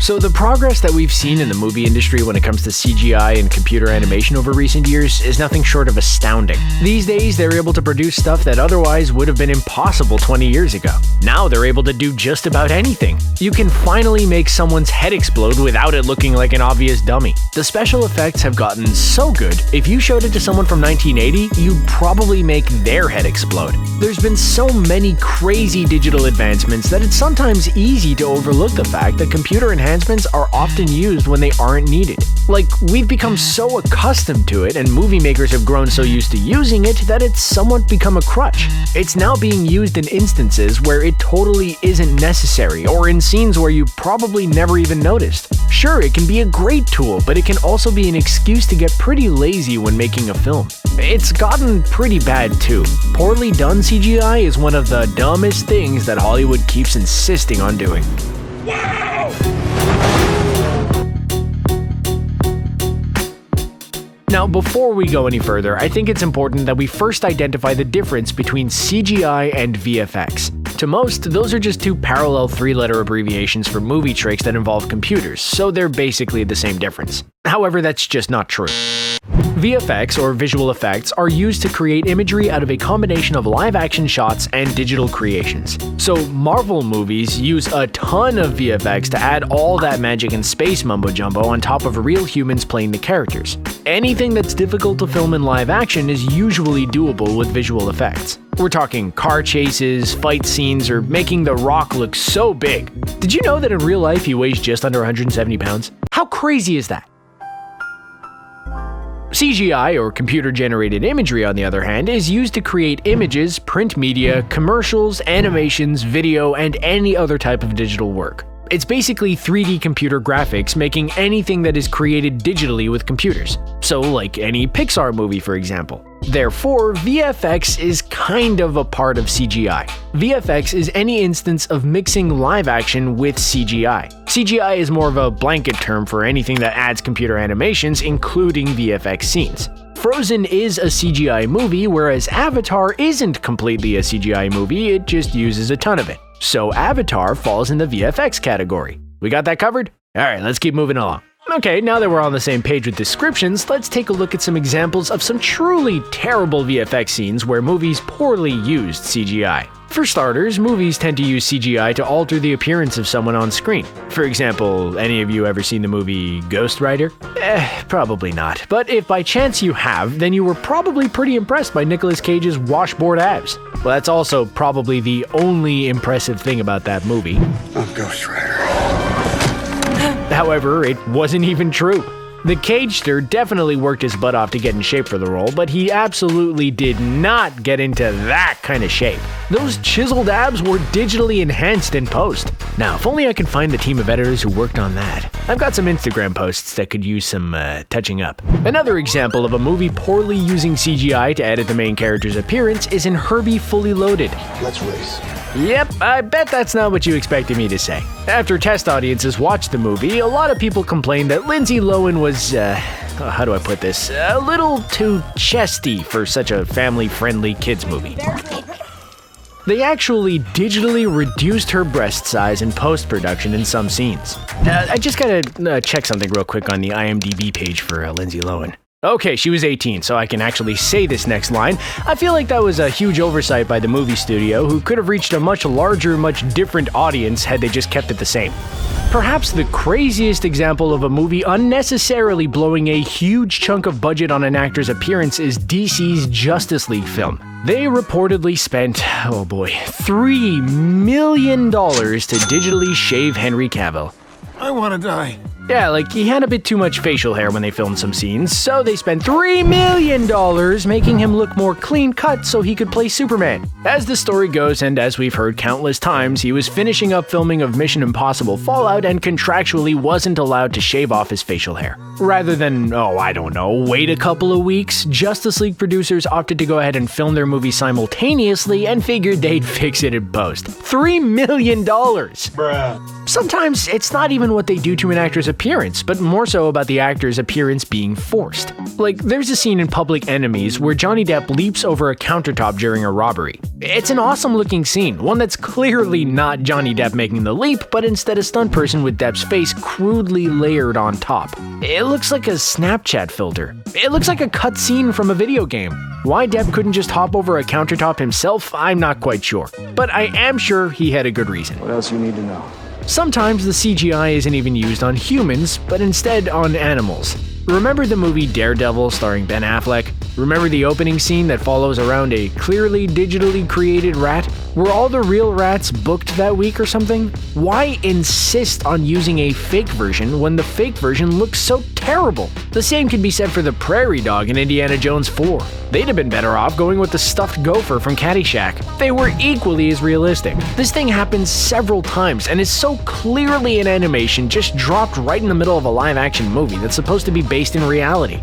So the progress that we've seen in the movie industry when it comes to CGI and computer animation over recent years is nothing short of astounding. These days, they're able to produce stuff that otherwise would have been impossible 20 years ago. Now they're able to do just about anything. You can finally make someone's head explode without it looking like an obvious dummy. The special effects have gotten so good, if you showed it to someone from 1980, you'd probably make their head explode. There's been so many crazy digital advancements that it's sometimes easy to overlook the fact that computer enhancements are often used when they aren't needed. Like, we've become so accustomed to it and movie makers have grown so used to using it that it's somewhat become a crutch. It's now being used in instances where it totally isn't necessary or in scenes where you probably never even noticed. Sure, it can be a great tool, but it can also be an excuse to get pretty lazy when making a film. It's gotten pretty bad too. Poorly done CGI is one of the dumbest things that Hollywood keeps insisting on doing. Wow! Now, before we go any further, I think it's important that we first identify the difference between CGI and VFX. To most, those are just two parallel three-letter abbreviations for movie tricks that involve computers, so they're basically the same difference. However, that's just not true. VFX, or visual effects, are used to create imagery out of a combination of live-action shots and digital creations. So Marvel movies use a ton of VFX to add all that magic and space mumbo-jumbo on top of real humans playing the characters. Anything that's difficult to film in live action is usually doable with visual effects. We're talking car chases, fight scenes, or making The Rock look so big. Did you know that in real life he weighs just under 170 pounds? How crazy is that? CGI, or computer-generated imagery, on the other hand, is used to create images, print media, commercials, animations, video, and any other type of digital work. It's basically 3D computer graphics making anything that is created digitally with computers. So like any Pixar movie, for example. Therefore, VFX is kind of a part of CGI. VFX is any instance of mixing live action with CGI. CGI is more of a blanket term for anything that adds computer animations, including VFX scenes. Frozen is a CGI movie, whereas Avatar isn't completely a CGI movie, it just uses a ton of it. So Avatar falls in the VFX category. We got that covered? Alright, let's keep moving along. Okay, now that we're on the same page with descriptions, let's take a look at some examples of some truly terrible VFX scenes where movies poorly used CGI. For starters, movies tend to use CGI to alter the appearance of someone on screen. For example, any of you ever seen the movie Ghost Rider? Probably not. But if by chance you have, then you were probably pretty impressed by Nicolas Cage's washboard abs. Well, that's also probably the only impressive thing about that movie. I'm Ghost Rider. However, it wasn't even true. The Cagester definitely worked his butt off to get in shape for the role, but he absolutely did not get into that kind of shape. Those chiseled abs were digitally enhanced in post. Now, if only I could find the team of editors who worked on that. I've got some Instagram posts that could use some touching up. Another example of a movie poorly using CGI to edit the main character's appearance is in Herbie Fully Loaded. Let's race. Yep, I bet that's not what you expected me to say. After test audiences watched the movie, a lot of people complained that Lindsay Lohan was, how do I put this, a little too chesty for such a family-friendly kids movie. They actually digitally reduced her breast size in post-production in some scenes. I just gotta check something real quick on the IMDb page for Lindsay Lohan. Okay, she was 18, so I can actually say this next line. I feel like that was a huge oversight by the movie studio, who could have reached a much larger, much different audience had they just kept it the same. Perhaps the craziest example of a movie unnecessarily blowing a huge chunk of budget on an actor's appearance is DC's Justice League film. They reportedly spent, $3 million to digitally shave Henry Cavill. I want to die. Yeah, like he had a bit too much facial hair when they filmed some scenes, so they spent $3 million making him look more clean-cut so he could play Superman. As the story goes, and as we've heard countless times, he was finishing up filming of Mission Impossible Fallout and contractually wasn't allowed to shave off his facial hair. Rather than, wait a couple of weeks, Justice League producers opted to go ahead and film their movie simultaneously and figured they'd fix it in post. $3 million! Bruh. Sometimes it's not even what they do to an actor's appearance, but more so about the actor's appearance being forced. Like, there's a scene in Public Enemies where Johnny Depp leaps over a countertop during a robbery. It's an awesome looking scene, one that's clearly not Johnny Depp making the leap, but instead a stunt person with Depp's face crudely layered on top. It looks like a Snapchat filter. It looks like a cutscene from a video game. Why Depp couldn't just hop over a countertop himself, I'm not quite sure. But I am sure he had a good reason. What else you need to know? Sometimes the CGI isn't even used on humans, but instead on animals. Remember the movie Daredevil starring Ben Affleck? Remember the opening scene that follows around a clearly digitally created rat? Were all the real rats booked that week or something? Why insist on using a fake version when the fake version looks so terrible? The same can be said for the prairie dog in Indiana Jones 4. They'd have been better off going with the stuffed gopher from Caddyshack. They were equally as realistic. This thing happens several times and is so clearly an animation just dropped right in the middle of a live-action movie that's supposed to be based in reality.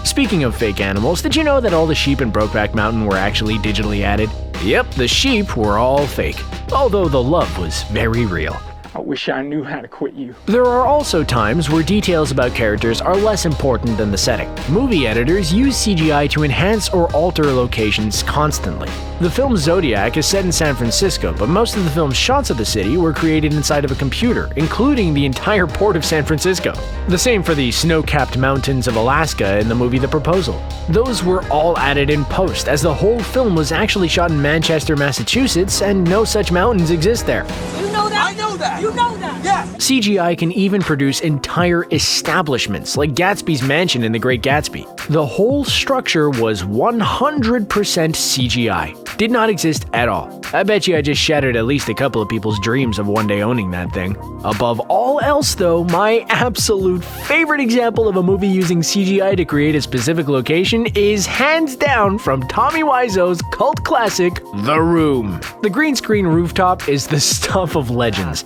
Speaking of fake animals, did you know that all the sheep in Brokeback Mountain were actually digitally added? Yep, the sheep were all fake, although the love was very real. I wish I knew how to quit you. There are also times where details about characters are less important than the setting. Movie editors use CGI to enhance or alter locations constantly. The film Zodiac is set in San Francisco, but most of the film's shots of the city were created inside of a computer, including the entire port of San Francisco. The same for the snow-capped mountains of Alaska in the movie The Proposal. Those were all added in post, as the whole film was actually shot in Manchester, Massachusetts, and no such mountains exist there. You know that? I know that! You know that! Yes! CGI can even produce entire establishments, like Gatsby's mansion in The Great Gatsby. The whole structure was 100% CGI. Did not exist at all. I bet you I just shattered at least a couple of people's dreams of one day owning that thing. Above all else though, my absolute favorite example of a movie using CGI to create a specific location is hands down from Tommy Wiseau's cult classic, The Room. The green screen rooftop is the stuff of legends.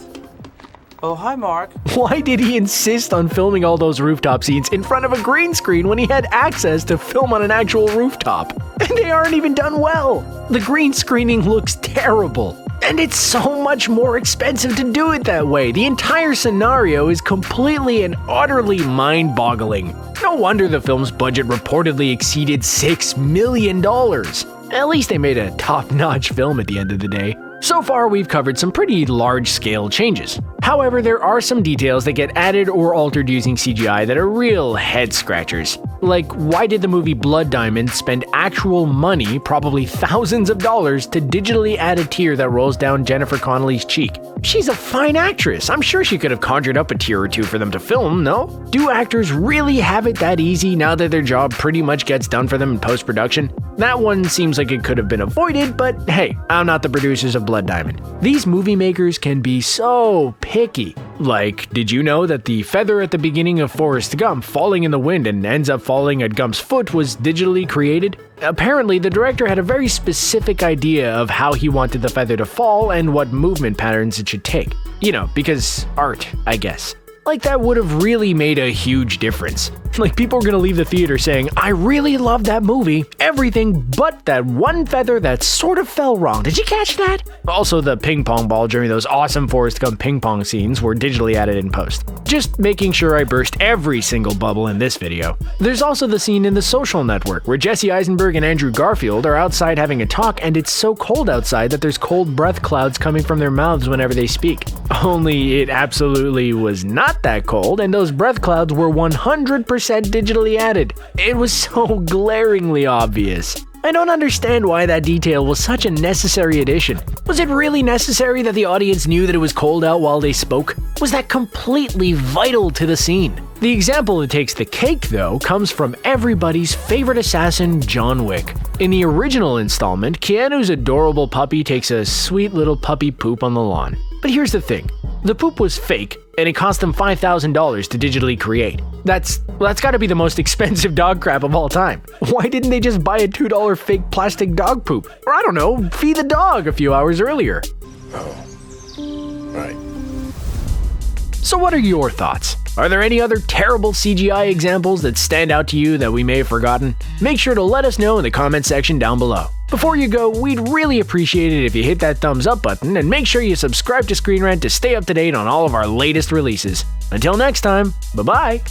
Oh, hi, Mark. Why did he insist on filming all those rooftop scenes in front of a green screen when he had access to film on an actual rooftop? And they aren't even done well. The green screening looks terrible. And it's so much more expensive to do it that way. The entire scenario is completely and utterly mind-boggling. No wonder the film's budget reportedly exceeded $6 million. At least they made a top-notch film at the end of the day. So far, we've covered some pretty large-scale changes. However, there are some details that get added or altered using CGI that are real head-scratchers. Like, why did the movie Blood Diamond spend actual money, probably thousands of dollars, to digitally add a tear that rolls down Jennifer Connelly's cheek? She's a fine actress. I'm sure she could have conjured up a tear or two for them to film, no? Do actors really have it that easy now that their job pretty much gets done for them in post-production? That one seems like it could have been avoided, but hey, I'm not the producers of Blood Diamond. These movie makers can be so picky. Like, did you know that the feather at the beginning of Forrest Gump falling in the wind and ends up falling at Gump's foot was digitally created? Apparently, the director had a very specific idea of how he wanted the feather to fall and what movement patterns it should take. You know, because art, I guess. Like, that would have really made a huge difference. Like, people are gonna leave the theater saying, I really love that movie, everything but that one feather that sort of fell wrong. Did you catch that? Also, the ping pong ball during those awesome Forrest Gump ping pong scenes were digitally added in post. Just making sure I burst every single bubble in this video. There's also the scene in The Social Network where Jesse Eisenberg and Andrew Garfield are outside having a talk, and it's so cold outside that there's cold breath clouds coming from their mouths whenever they speak. Only it absolutely was not that cold, and those breath clouds were 100% digitally added. It was so glaringly obvious. I don't understand why that detail was such a necessary addition. Was it really necessary that the audience knew that it was cold out while they spoke? Was that completely vital to the scene? The example that takes the cake, though, comes from everybody's favorite assassin, John Wick. In the original installment, Keanu's adorable puppy takes a sweet little puppy poop on the lawn. But here's the thing. The poop was fake, and it cost them $5,000 to digitally create. That's gotta be the most expensive dog crap of all time. Why didn't they just buy a $2 fake plastic dog poop? Or I don't know, feed the dog a few hours earlier. Oh. Right. So what are your thoughts? Are there any other terrible CGI examples that stand out to you that we may have forgotten? Make sure to let us know in the comment section down below. Before you go, we'd really appreciate it if you hit that thumbs up button and make sure you subscribe to Screen Rant to stay up to date on all of our latest releases. Until next time, bye-bye!